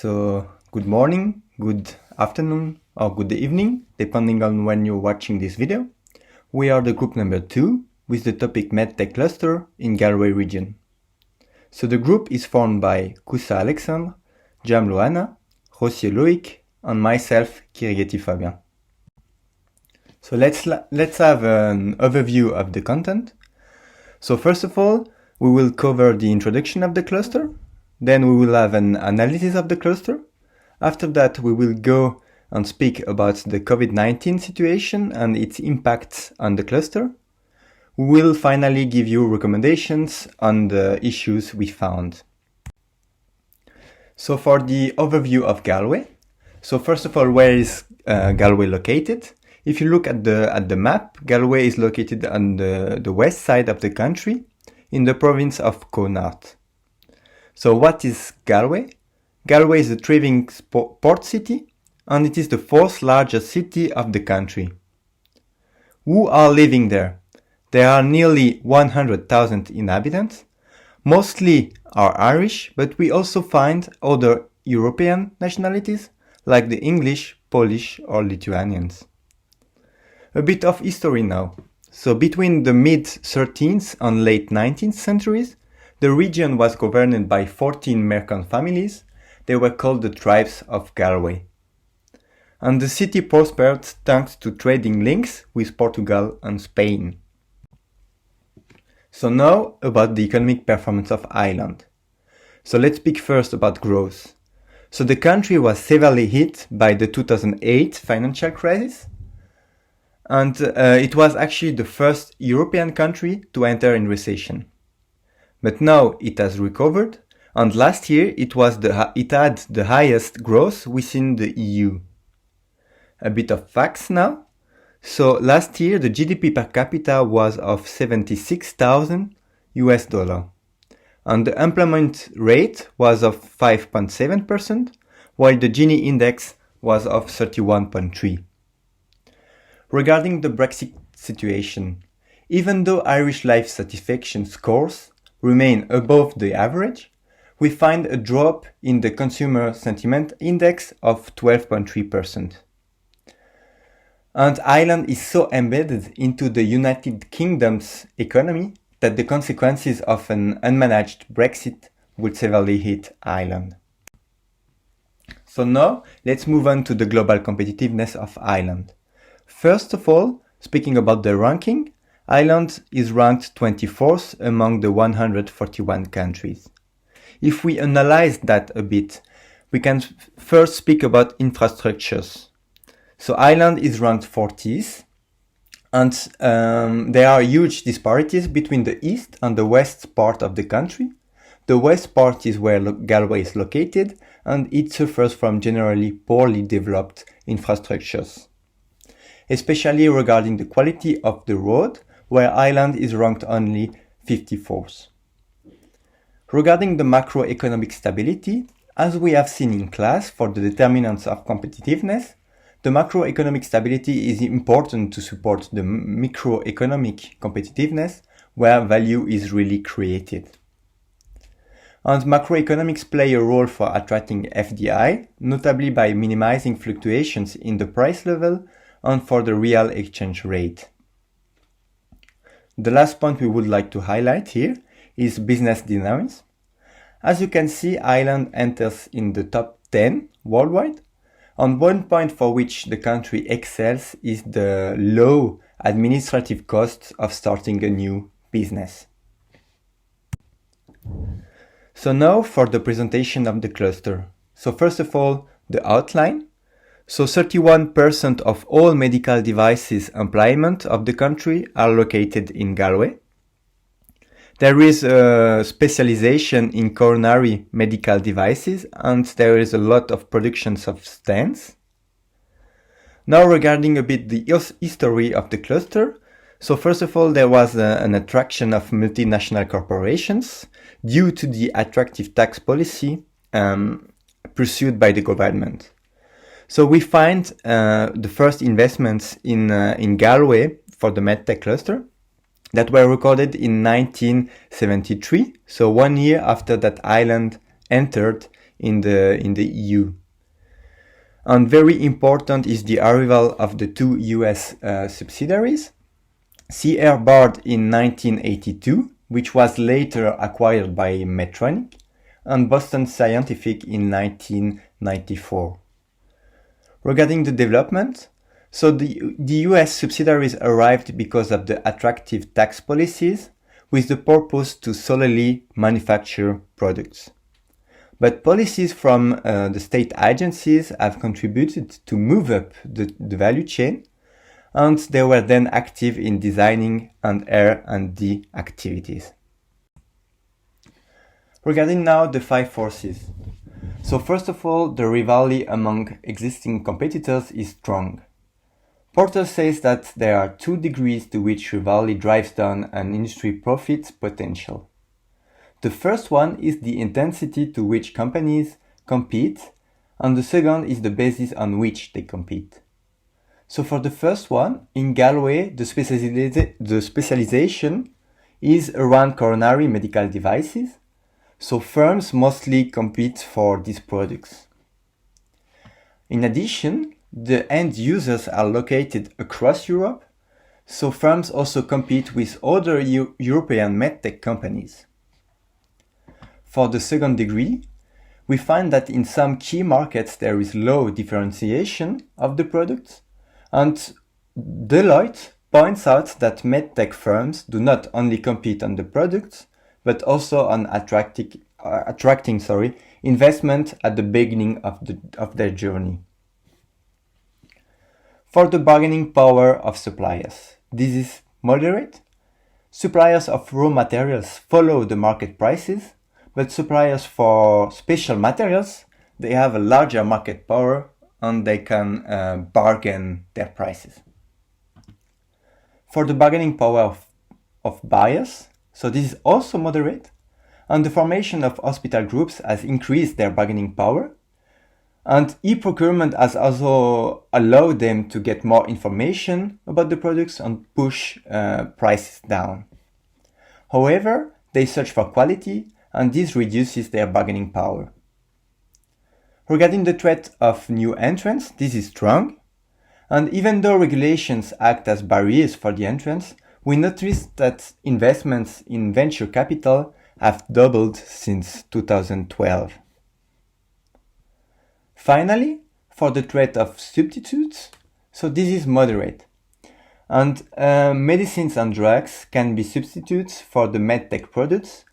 Good morning, good afternoon, or good evening, depending on when you're watching this video. We are the group number 2 with the topic MedTech Cluster in Galway Region. So the group is formed by Koussa Alexandre, Jam Loana, Rossier Loïc, and myself, Kirigeti Fabien. So let's have an overview of the content. So first of all, we will cover the introduction of the cluster. Then we will have an analysis of the cluster. After that, we will go and speak about the COVID-19 situation and its impacts on the cluster. We will finally give you recommendations on the issues we found. So for the overview of Galway. So first of all, where is Galway located? If you look at the map, Galway is located on the west side of the country in the province of Connaught. So what is Galway? Galway is a thriving port city, and it is the fourth largest city of the country. Who are living there? There are nearly 100,000 inhabitants. Mostly are Irish, but we also find other European nationalities like the English, Polish or Lithuanians. A bit of history now. So between the mid-13th and late 19th centuries, the region was governed by 14 merchant families. They were called the tribes of Galway. And the city prospered thanks to trading links with Portugal and Spain. So now about the economic performance of Ireland. So let's speak first about growth. So the country was severely hit by the 2008 financial crisis. And it was actually the first European country to enter in recession. But now it has recovered, and last year it had the highest growth within the EU. A bit of facts now. So last year the GDP per capita was of $76,000, and the employment rate was of 5.7%, while the Gini index was of 31.3. Regarding the Brexit situation, even though Irish life satisfaction scores remain above the average, we find a drop in the consumer sentiment index of 12.3%. And Ireland is so embedded into the United Kingdom's economy that the consequences of an unmanaged Brexit would severely hit Ireland. So now, let's move on to the global competitiveness of Ireland. First of all, speaking about the ranking, Ireland is ranked 24th among the 141 countries. If we analyze that a bit, we can first speak about infrastructures. So Ireland is ranked 40th, and there are huge disparities between the east and the west part of the country. The west part is where Galway is located, and it suffers from generally poorly developed infrastructures, especially regarding the quality of the road, where Ireland is ranked only 54th. Regarding the macroeconomic stability, as we have seen in class for the determinants of competitiveness, the macroeconomic stability is important to support the microeconomic competitiveness, where value is really created. And macroeconomics play a role for attracting FDI, notably by minimizing fluctuations in the price level and for the real exchange rate. The last point we would like to highlight here is business dynamics. As you can see, Ireland enters in the top 10 worldwide, and one point for which the country excels is the low administrative costs of starting a new business. So now for the presentation of the cluster. So first of all, the outline. So 31% of all medical devices employment of the country are located in Galway. There is a specialization in coronary medical devices, and there is a lot of productions of stents. Now regarding a bit the history of the cluster. So first of all, there was an attraction of multinational corporations due to the attractive tax policy pursued by the government. So we find the first investments in Galway for the MedTech Cluster that were recorded in 1973, so 1 year after that Ireland entered in the EU. And very important is the arrival of the two US subsidiaries, CR Bard in 1982, which was later acquired by Medtronic, and Boston Scientific in 1994. Regarding the development, so the US subsidiaries arrived because of the attractive tax policies with the purpose to solely manufacture products. But policies from the state agencies have contributed to move up the value chain, and they were then active in designing and R&D activities. Regarding now the five forces. So first of all, the rivalry among existing competitors is strong. Porter says that there are two degrees to which rivalry drives down an industry profit potential. The first one is the intensity to which companies compete, and the second is the basis on which they compete. So for the first one, in Galway, the specialization is around coronary medical devices, so firms mostly compete for these products. In addition, the end users are located across Europe, so firms also compete with other European MedTech companies. For the second degree, we find that in some key markets there is low differentiation of the products, and Deloitte points out that MedTech firms do not only compete on the products, but also on attracting investment at the beginning of their journey. For the bargaining power of suppliers, this is moderate. Suppliers of raw materials follow the market prices, but suppliers for special materials, they have a larger market power and they can bargain their prices. For the bargaining power of buyers, so this is also moderate, and the formation of hospital groups has increased their bargaining power, and e-procurement has also allowed them to get more information about the products and push prices down. However, they search for quality, and this reduces their bargaining power. Regarding the threat of new entrants, this is strong, and even though regulations act as barriers for the entrants, we notice that investments in venture capital have doubled since 2012. Finally, for the threat of substitutes, so this is moderate. And medicines and drugs can be substitutes for the medtech products,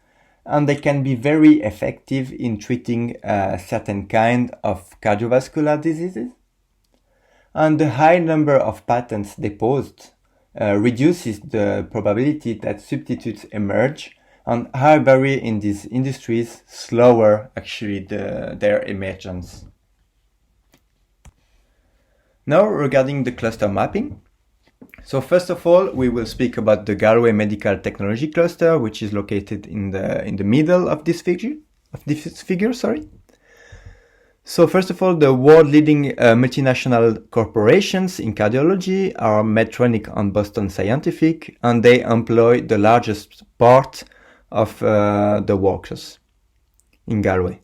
and they can be very effective in treating a certain kind of cardiovascular diseases. And the high number of patents deposed reduces the probability that substitutes emerge, and high barrier in these industries slower actually their emergence. Now regarding the cluster mapping. So first of all, we will speak about the Galway Medical Technology Cluster, which is located in the middle of this figure. So first of all, the world-leading multinational corporations in cardiology are Medtronic and Boston Scientific, and they employ the largest part of the workers in Galway.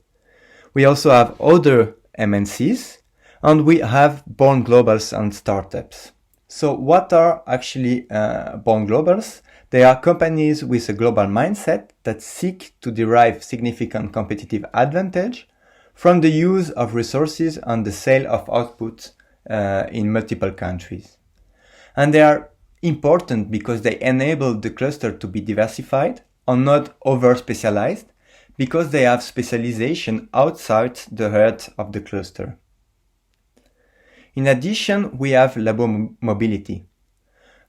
We also have other MNCs, and we have born globals and startups. So what are actually born globals? They are companies with a global mindset that seek to derive significant competitive advantage from the use of resources and the sale of output in multiple countries. And they are important because they enable the cluster to be diversified and not over-specialized, because they have specialization outside the heart of the cluster. In addition, we have labor mobility.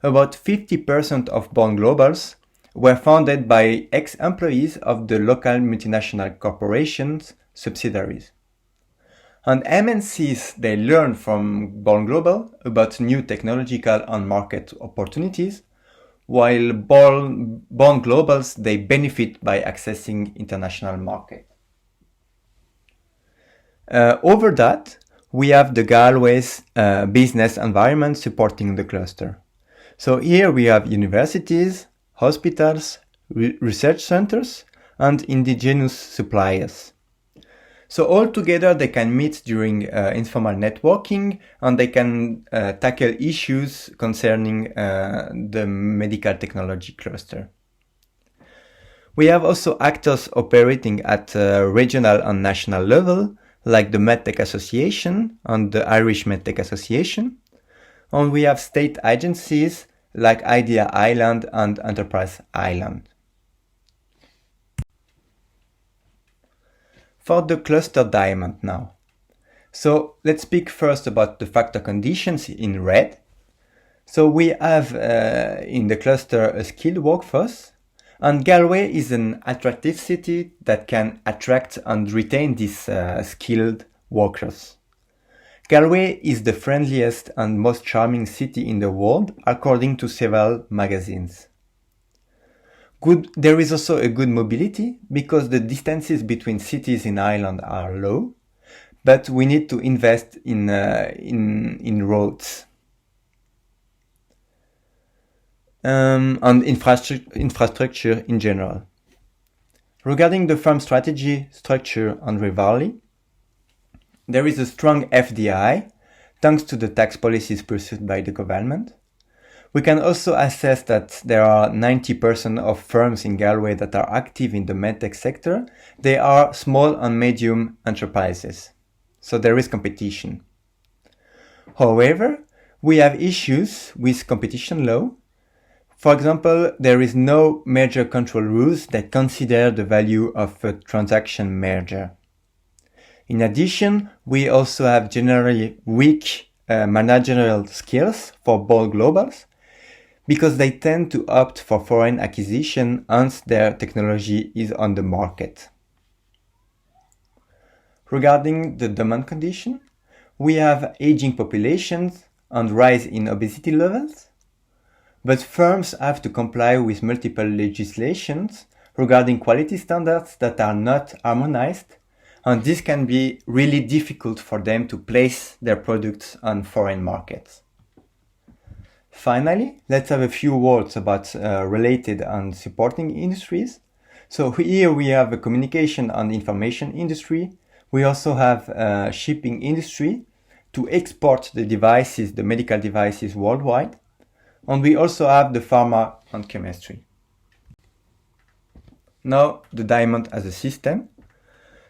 About 50% of born globals were founded by ex-employees of the local multinational corporations subsidiaries. And MNCs, they learn from Born Global about new technological and market opportunities, while Born Globals, they benefit by accessing international market. Over that, we have the Galway's business environment supporting the cluster. So here we have universities, hospitals, research centers, and indigenous suppliers. So all together they can meet during informal networking, and they can tackle issues concerning the medical technology cluster. We have also actors operating at regional and national level, like the MedTech Association and the Irish MedTech Association. And we have state agencies like Idea Ireland and Enterprise Ireland. For the cluster diamond now. So let's speak first about the factor conditions in red. So we have in the cluster a skilled workforce, and Galway is an attractive city that can attract and retain these skilled workers. Galway is the friendliest and most charming city in the world, according to several magazines. There is also a good mobility because the distances between cities in Ireland are low, but we need to invest in roads and infrastructure in general. Regarding the firm strategy, structure, and rivalry, there is a strong FDI thanks to the tax policies pursued by the government. We can also assess that there are 90% of firms in Galway that are active in the medtech sector. They are small and medium enterprises, so there is competition. However, we have issues with competition law. For example, there is no merger control rules that consider the value of a transaction merger. In addition, we also have generally weak managerial skills for bold globals, because they tend to opt for foreign acquisition once their technology is on the market. Regarding the demand condition, we have aging populations and rise in obesity levels, but firms have to comply with multiple legislations regarding quality standards that are not harmonized, and this can be really difficult for them to place their products on foreign markets. Finally, let's have a few words about related and supporting industries. So here we have a communication and information industry. We also have shipping industry to export the devices, the medical devices worldwide. And we also have the pharma and chemistry. Now, the diamond as a system.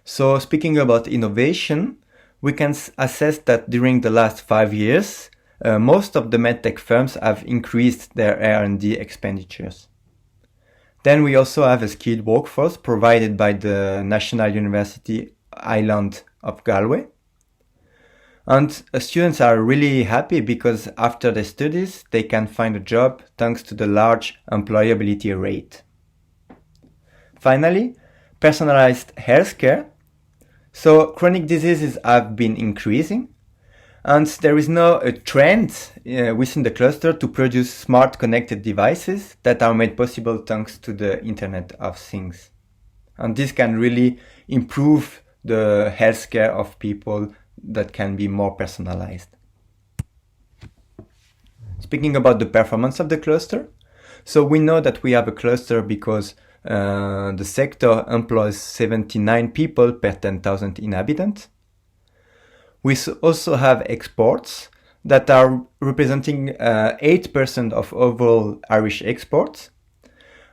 So speaking about innovation, we can assess that during the last 5 years, most of the medtech firms have increased their R&D expenditures. Then we also have a skilled workforce provided by the National University Island of Galway. And students are really happy because after their studies, they can find a job thanks to the large employability rate. Finally, personalized healthcare. So chronic diseases have been increasing, and there is now a trend within the cluster to produce smart connected devices that are made possible thanks to the Internet of Things. And this can really improve the healthcare of people that can be more personalized. Speaking about the performance of the cluster, so we know that we have a cluster because the sector employs 79 people per 10,000 inhabitants. We also have exports that are representing 8% of overall Irish exports.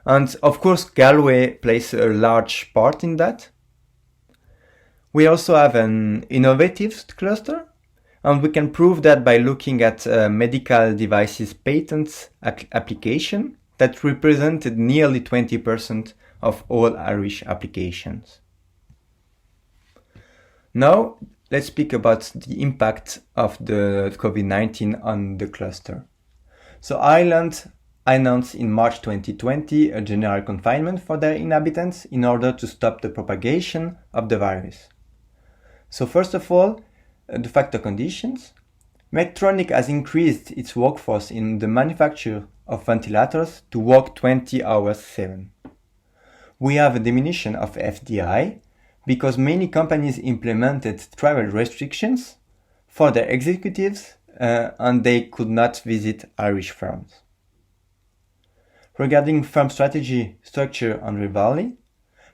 And of course, Galway plays a large part in that. We also have an innovative cluster, and we can prove that by looking at medical devices patents application that represented nearly 20% of all Irish applications. Now, let's speak about the impact of the COVID-19 on the cluster. So Ireland announced in March 2020 a general confinement for their inhabitants in order to stop the propagation of the virus. So first of all, the factor conditions. Medtronic has increased its workforce in the manufacture of ventilators to work 20 hours 7. We have a diminution of FDI because many companies implemented travel restrictions for their executives and they could not visit Irish firms. Regarding firm strategy, structure and rivalry,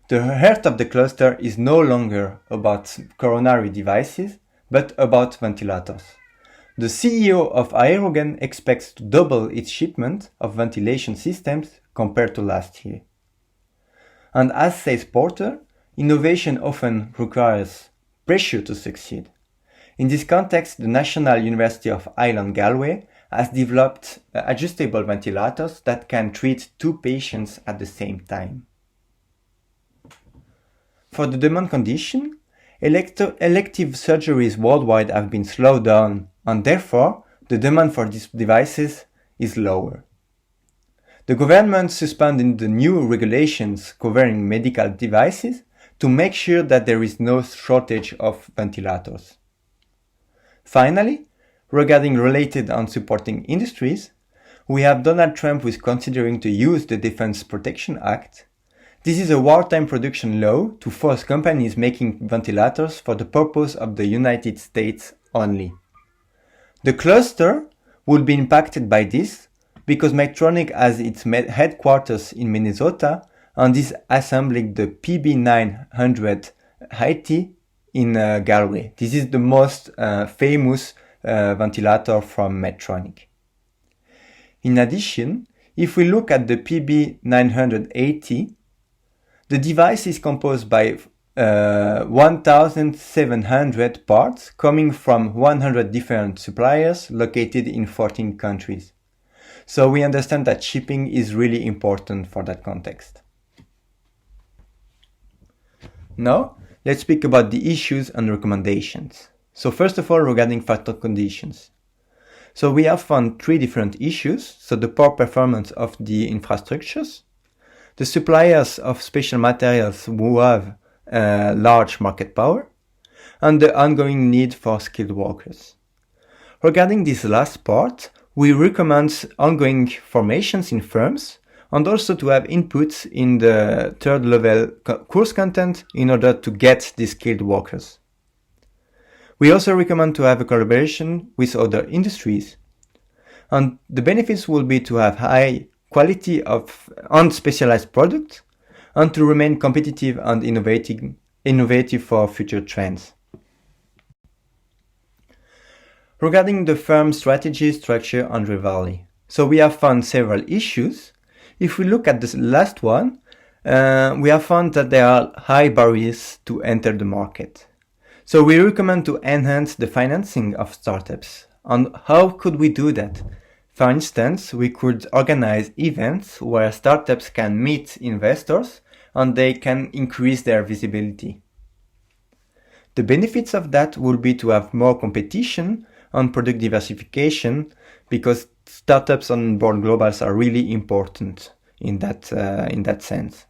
The heart of the cluster is no longer about coronary devices, but about ventilators. The CEO of Aerogen expects to double its shipment of ventilation systems compared to last year. And as says Porter, innovation often requires pressure to succeed. In this context, the National University of Ireland Galway has developed adjustable ventilators that can treat 2 patients at the same time. For the demand condition, elective surgeries worldwide have been slowed down, and therefore the demand for these devices is lower. The government suspended the new regulations covering medical devices to make sure that there is no shortage of ventilators. Finally, regarding related and supporting industries, we have Donald Trump who is considering to use the Defense Production Act. This is a wartime production law to force companies making ventilators for the purpose of the United States only. The cluster will be impacted by this because Medtronic has its headquarters in Minnesota and is assembling the PB900 IT in Galway. This is the most famous ventilator from Medtronic. In addition, if we look at the PB980, the device is composed by 1,700 parts coming from 100 different suppliers located in 14 countries. So we understand that shipping is really important for that context. Now, let's speak about the issues and recommendations. So first of all, regarding factor conditions. So we have found 3 different issues. So the poor performance of the infrastructures, the suppliers of special materials who have large market power, and the ongoing need for skilled workers. Regarding this last part, we recommend ongoing formations in firms and also to have inputs in the 3rd level course content in order to get these skilled workers. We also recommend to have a collaboration with other industries. And the benefits will be to have high quality of unspecialized products and to remain competitive and innovative for future trends. Regarding the firm strategy, structure and rivalry. So we have found several issues. If we look at the last one, we have found that there are high barriers to enter the market. So we recommend to enhance the financing of startups. And how could we do that? For instance, we could organize events where startups can meet investors and they can increase their visibility. The benefits of that will be to have more competition and product diversification because startups on board globals are really important in that sense.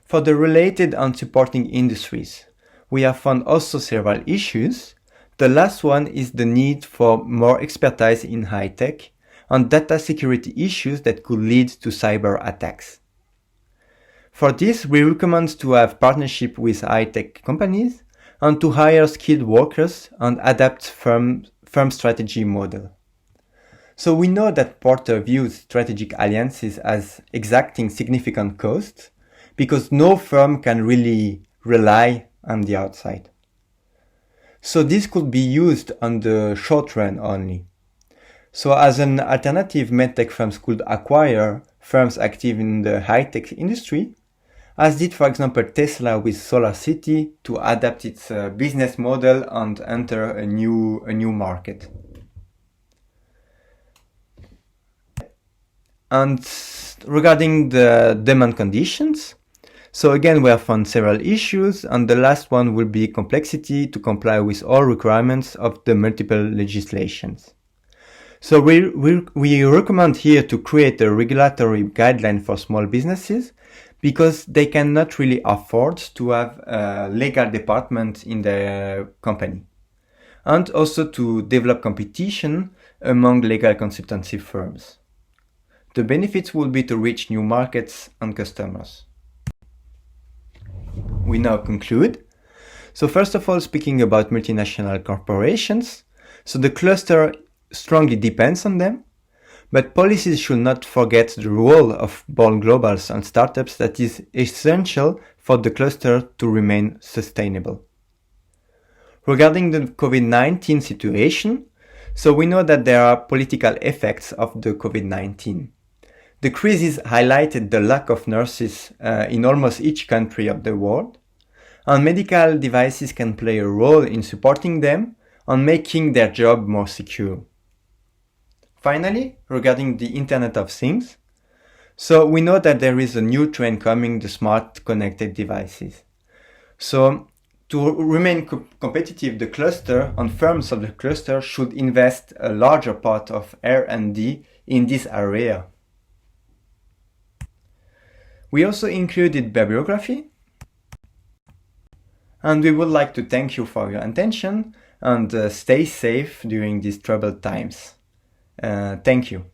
For the related and supporting industries, we have found also several issues. The last one is the need for more expertise in high-tech and data security issues that could lead to cyber attacks. For this, we recommend to have partnership with high-tech companies and to hire skilled workers and adapt firm strategy model. So we know that Porter views strategic alliances as exacting significant costs because no firm can really rely on the outside. So this could be used on the short run only. So as an alternative, MedTech firms could acquire firms active in the high-tech industry, as did, for example, Tesla with SolarCity to adapt its business model and enter a new market. And regarding the demand conditions, so again, we have found several issues, and the last one will be complexity to comply with all requirements of the multiple legislations. So we recommend here to create a regulatory guideline for small businesses because they cannot really afford to have a legal department in their company. And also to develop competition among legal consultancy firms. The benefits will be to reach new markets and customers. We now conclude. So first of all, speaking about multinational corporations, so the cluster strongly depends on them, But policies should not forget the role of born globals and startups that is essential for the cluster to remain sustainable. Regarding the COVID-19 situation, so we know that there are political effects of the COVID-19. The crisis highlighted the lack of nurses in almost each country of the world, and medical devices can play a role in supporting them and making their job more secure. Finally, regarding the Internet of Things, so we know that there is a new trend coming, the smart connected devices. So to remain competitive, the cluster and firms of the cluster should invest a larger part of R&D in this area. We also included bibliography, and we would like to thank you for your attention and stay safe during these troubled times. Thank you.